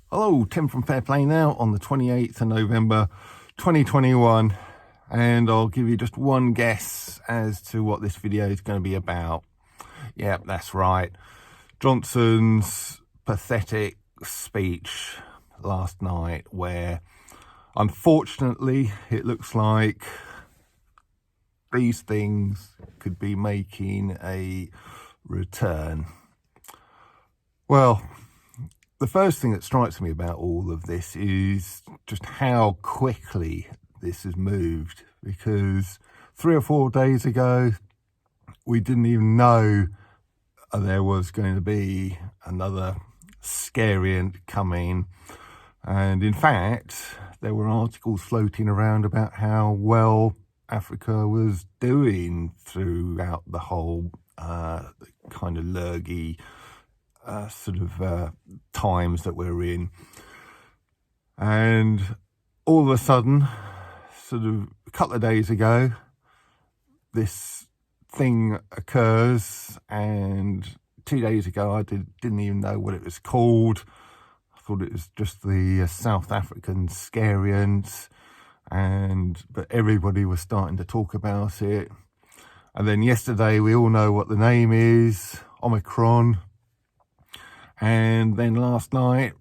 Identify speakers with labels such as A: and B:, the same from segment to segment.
A: Hello, Tim from Fair Play Now on the 28th of November 2021, and I'll give you just one guess as to what this video is going to be about. Yep, that's right. Johnson's pathetic speech last night, where unfortunately it looks like these things could be making a return. Well, the first thing that strikes me about all of this is just how quickly this has moved, because 3 or 4 days ago, we didn't even know there was going to be another scariant coming. And in fact, there were articles floating around about how well Africa was doing throughout the whole kind of lurgy times that we're in. And all of a sudden, a couple of days ago, this thing occurs, and 2 days ago I didn't even know what it was called. I thought it was just the South African scariant, but everybody was starting to talk about it. And then yesterday we all know what the name is, Omicron. And then last night,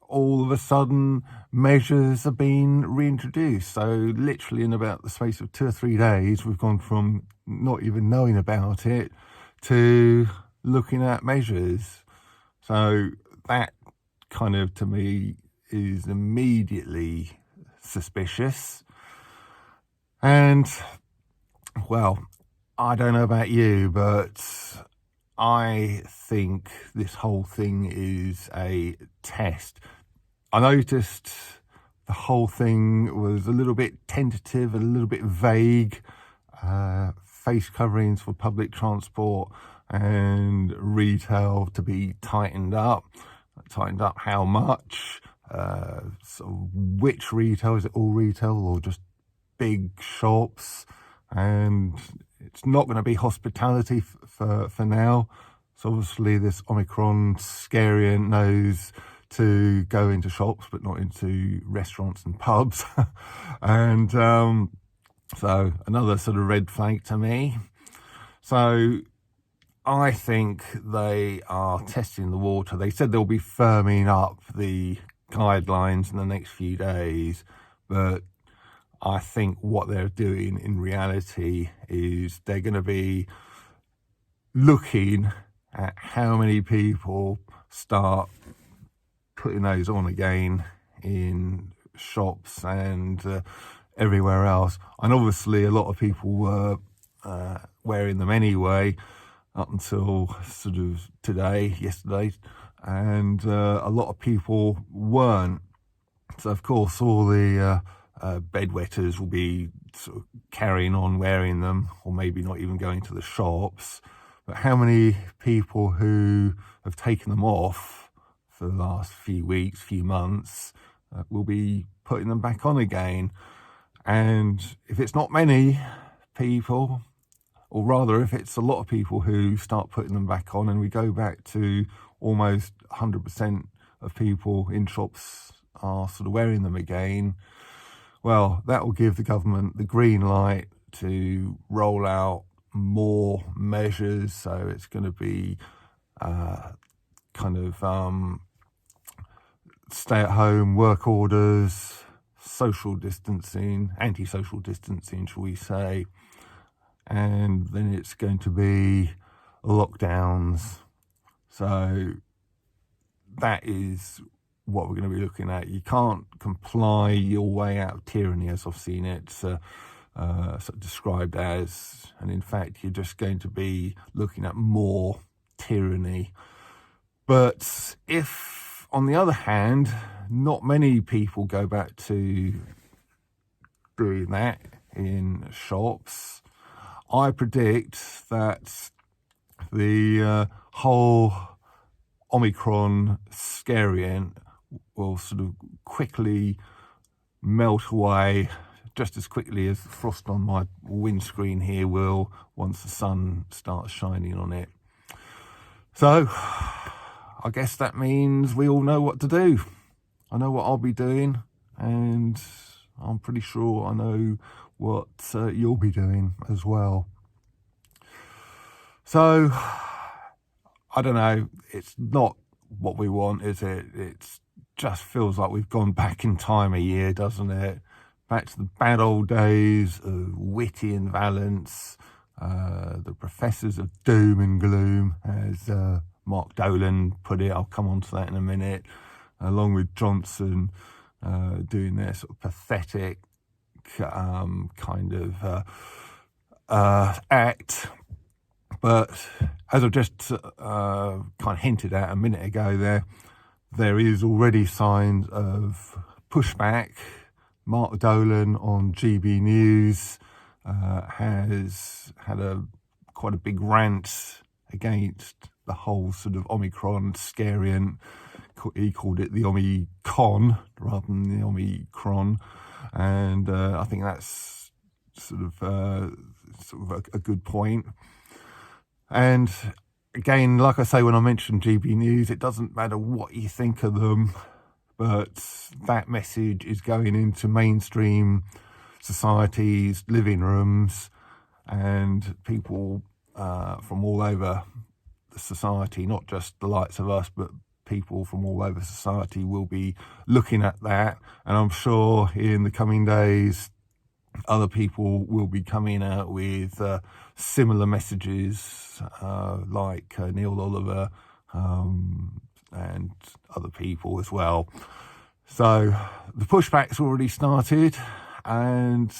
A: all of a sudden, measures are being reintroduced. So literally in about the space of 2 or 3 days, we've gone from not even knowing about it to looking at measures. So that kind of, to me, is immediately suspicious. And, well, I don't know about you, but I think this whole thing is a test. I noticed the whole thing was a little bit tentative, a little bit vague. Face coverings for public transport and retail to be tightened up. Tightened up how much? Which retail? Is it all retail or just big shops? And it's not going to be hospitality for now. So obviously this Omicron scariant knows to go into shops, but not into restaurants and pubs. And so another sort of red flag to me. So I think they are testing the water. They said they'll be firming up the guidelines in the next few days, but I think what they're doing in reality is they're going to be looking at how many people start putting those on again in shops and everywhere else. And obviously a lot of people were wearing them anyway up until yesterday, and a lot of people weren't. So of course all the bedwetters will be sort of carrying on wearing them, or maybe not even going to the shops. But how many people who have taken them off for the last few weeks, few months, will be putting them back on again? And if it's not many people, or rather if it's a lot of people who start putting them back on, and we go back to almost 100% of people in shops are sort of wearing them again, well, that will give the government the green light to roll out more measures. So it's going to be stay-at-home work orders, social distancing, anti-social distancing, shall we say, and then it's going to be lockdowns. So that is what we're going to be looking at. You can't comply your way out of tyranny, as I've seen it described as, and in fact you're just going to be looking at more tyranny. But if, on the other hand, not many people go back to doing that in shops, I predict that the whole Omicron scariant will sort of quickly melt away, just as quickly as the frost on my windscreen here will once the sun starts shining on it. So I guess that means we all know what to do. I know what I'll be doing, and I'm pretty sure I know what you'll be doing as well. So, I don't know, it's not what we want, is it? It just feels like we've gone back in time a year, doesn't it? Back to the bad old days of Whitty and Vallance, the professors of doom and gloom, as Mark Dolan put it. I'll come on to that in a minute, along with Johnson doing their sort of pathetic kind of act. But as I've just kind of hinted at a minute ago, there is already signs of pushback. Mark Dolan on GB News has had quite a big rant against the whole sort of Omicron scariant. He called it the Omicron rather than the Omicron, and I think that's sort of a good point. And again, like I say, when I mentioned GB News, it doesn't matter what you think of them, but that message is going into mainstream societies, living rooms, and people from all over the society, not just the likes of us, but people from all over society will be looking at that. And I'm sure in the coming days, other people will be coming out with similar messages, like Neil Oliver and other people as well. So the pushback's already started, and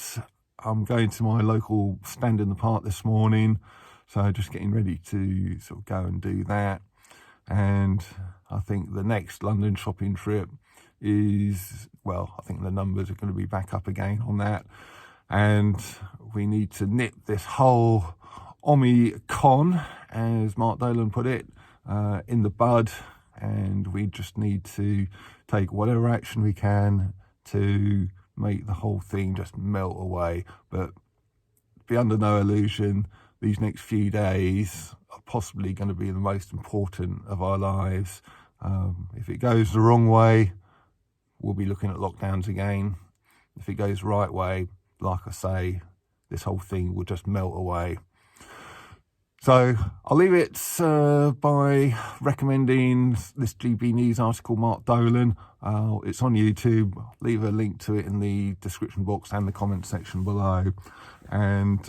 A: I'm going to my local stand in the park this morning, so just getting ready to sort of go and do that. And I think the next London shopping trip is, well, I think the numbers are going to be back up again on that. And we need to nip this whole Omicron, as Mark Dolan put it, in the bud. And we just need to take whatever action we can to make the whole thing just melt away. But be under no illusion, these next few days are possibly going to be the most important of our lives. If it goes the wrong way, we'll be looking at lockdowns again. If it goes the right way, like I say, this whole thing will just melt away. So I'll leave it by recommending this GB News article, Mark Dolan. It's on YouTube. I'll leave a link to it in the description box and the comment section below. And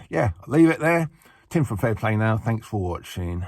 A: yeah, I'll leave it there. Tim from Fair Play Now. Thanks for watching.